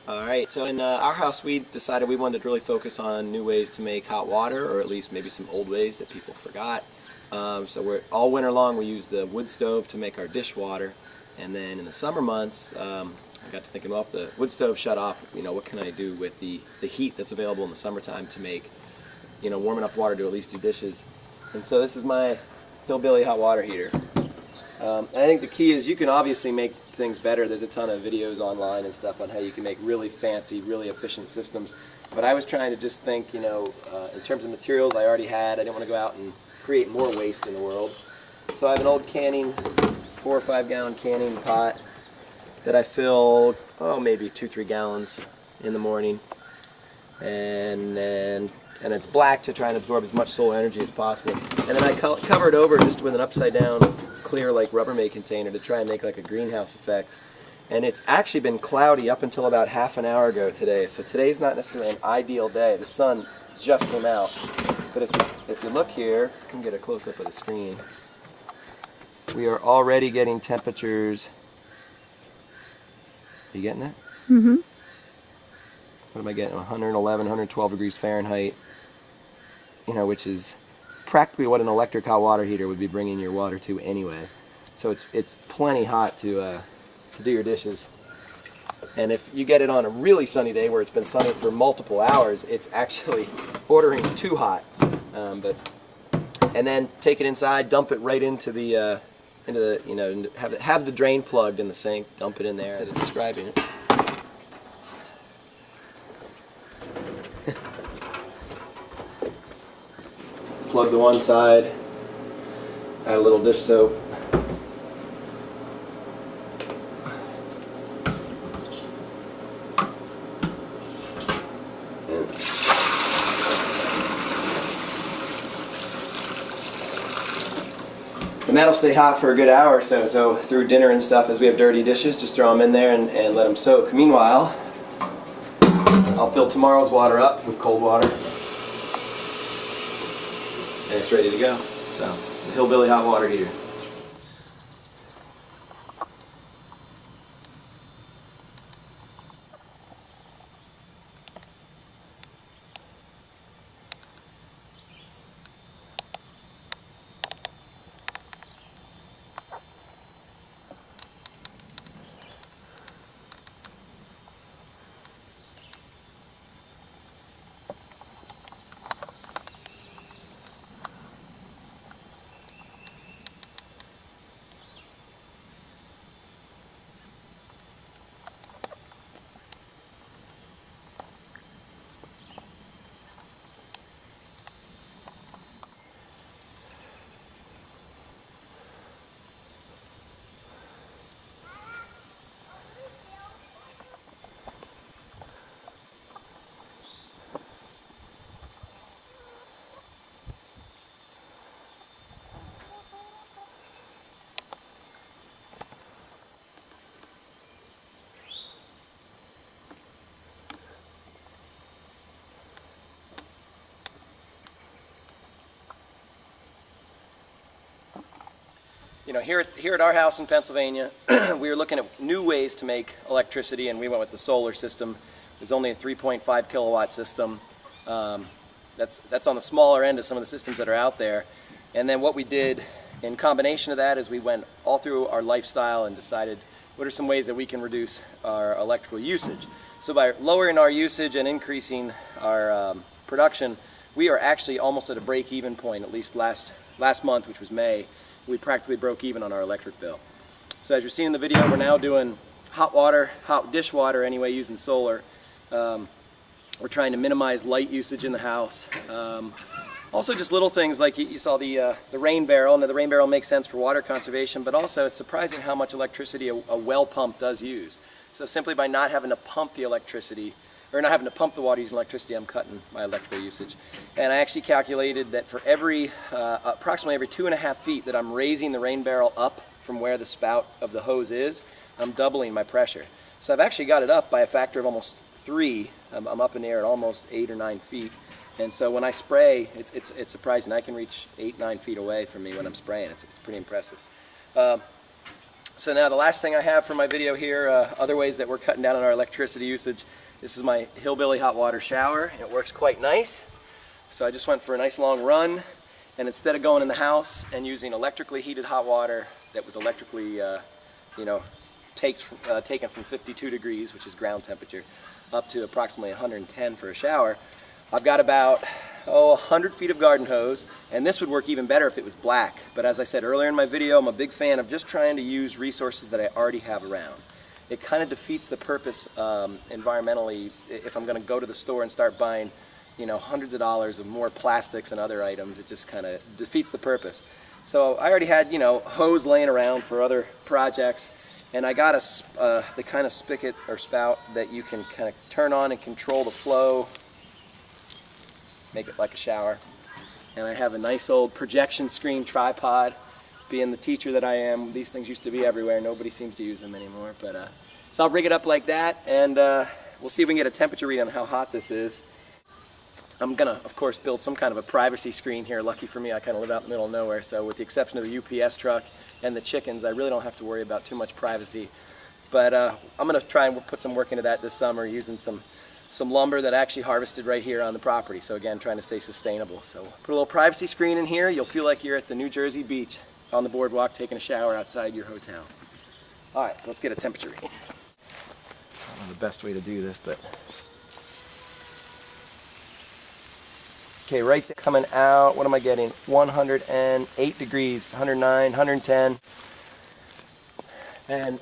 Alright, so in our house we decided we wanted to really focus on new ways to make hot water, or at least maybe some old ways that people forgot. So all winter long we use the wood stove to make our dishwater, and then in the summer months I got to thinking, well, if the wood stove shut off, what can I do with the heat that's available in the summertime to make warm enough water to at least do dishes. And so this is my hillbilly hot water heater. I think the key is you can obviously make things better. There's a ton of videos online and stuff on how you can make really fancy, really efficient systems. But I was trying to just think, in terms of materials I already had. I didn't want to go out and create more waste in the world. So I have an old canning, 4 or 5 gallon canning pot that I fill, maybe 2-3 gallons in the morning. And it's black to try and absorb as much solar energy as possible. And then I cover it over just with an upside down clear like Rubbermaid container to try and make like a greenhouse effect. And it's actually been cloudy up until about half an hour ago today. So today's not necessarily an ideal day. The sun just came out. But if you look here, I can get a close-up of the screen. We are already getting temperatures. Are you getting that? Mm-hmm. What am I getting? 111, 112 degrees Fahrenheit. Which is practically what an electric hot water heater would be bringing your water to anyway. So it's plenty hot to do your dishes. And if you get it on a really sunny day where it's been sunny for multiple hours, it's actually bordering too hot. And then take it inside, dump it right into the have the drain plugged in the sink, dump it in there instead of describing it. Plug to one side, add a little dish soap. And that'll stay hot for a good hour or so. So through dinner and stuff, as we have dirty dishes, just throw them in there and let them soak. Meanwhile, I'll fill tomorrow's water up with cold water. And it's ready to go. So, the hillbilly hot water heater. Here at our house in Pennsylvania, we were looking at new ways to make electricity, and we went with the solar system. There's only a 3.5 kilowatt system. That's on the smaller end of some of the systems that are out there. And then what we did in combination of that is we went all through our lifestyle and decided what are some ways that we can reduce our electrical usage. So by lowering our usage and increasing our production, we are actually almost at a break-even point. At least last month, which was May, we practically broke even on our electric bill. So as you're seeing in the video, we're now doing hot dishwater anyway, using solar. We're trying to minimize light usage in the house. Also just little things like you saw the rain barrel. Now the rain barrel makes sense for water conservation, but also it's surprising how much electricity a well pump does use. So simply by not having to pump the electricity, or not having to pump the water using electricity, I'm cutting my electrical usage. And I actually calculated that for approximately every 2.5 feet that I'm raising the rain barrel up from where the spout of the hose is, I'm doubling my pressure. So I've actually got it up by a factor of almost 3. I'm up in the air at almost 8 or 9 feet. And so when I spray, it's surprising. I can reach 8, 9 feet away from me when I'm spraying. It's pretty impressive. So now the last thing I have for my video here, other ways that we're cutting down on our electricity usage. This is my Hillbilly hot water shower, and it works quite nice. So I just went for a nice long run, and instead of going in the house and using electrically heated hot water that was electrically, taken from 52 degrees, which is ground temperature, up to approximately 110 for a shower, I've got about 100 feet of garden hose, and this would work even better if it was black. But as I said earlier in my video, I'm a big fan of just trying to use resources that I already have around. It kind of defeats the purpose environmentally if I'm going to go to the store and start buying, hundreds of dollars of more plastics and other items. It just kind of defeats the purpose. So I already had, hose laying around for other projects, and I got the kind of spigot or spout that you can kind of turn on and control the flow, make it like a shower. And I have a nice old projection screen tripod. Being the teacher that I am, these things used to be everywhere. Nobody seems to use them anymore. But so I'll rig it up like that, and we'll see if we can get a temperature read on how hot this is. I'm going to, of course, build some kind of a privacy screen here. Lucky for me, I kind of live out in the middle of nowhere, so with the exception of the UPS truck and the chickens, I really don't have to worry about too much privacy. But I'm going to try and put some work into that this summer using some lumber that I actually harvested right here on the property. So again, trying to stay sustainable. So put a little privacy screen in here. You'll feel like you're at the New Jersey beach on the boardwalk taking a shower outside your hotel. All right, so let's get a temperature reading. I don't know the best way to do this, but... Okay, right there, coming out, what am I getting? 108 degrees, 109, 110. And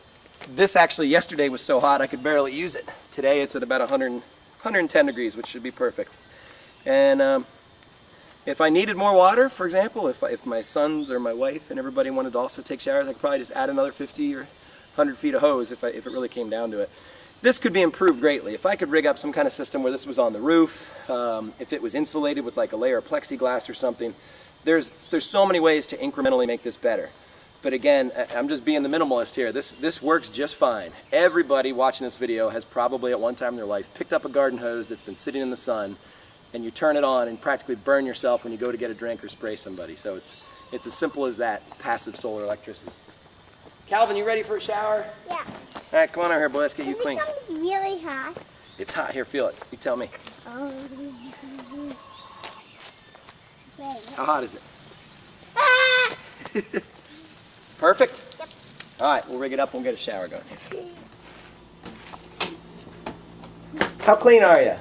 this actually, yesterday was so hot I could barely use it. Today it's at about 110 degrees, which should be perfect. And if I needed more water, for example, if my sons or my wife and everybody wanted to also take showers, I could probably just add another 50 or 100 feet of hose if it really came down to it. This could be improved greatly. If I could rig up some kind of system where this was on the roof, if it was insulated with like a layer of plexiglass or something, there's so many ways to incrementally make this better. But again, I'm just being the minimalist here. This works just fine. Everybody watching this video has probably at one time in their life picked up a garden hose that's been sitting in the sun, and you turn it on and practically burn yourself when you go to get a drink or spray somebody. So it's as simple as that, passive solar electricity. Calvin, you ready for a shower? Yeah. All right, come on over here, boy. Let's get you clean. It's really hot. It's hot. Here, feel it. You tell me. Oh. How hot is it? Ah! Perfect? Yep. All right, we'll rig it up and we'll get a shower going here. How clean are you?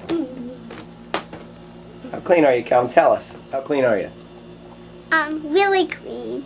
How clean are you, Calvin? Tell us. How clean are you? Really clean.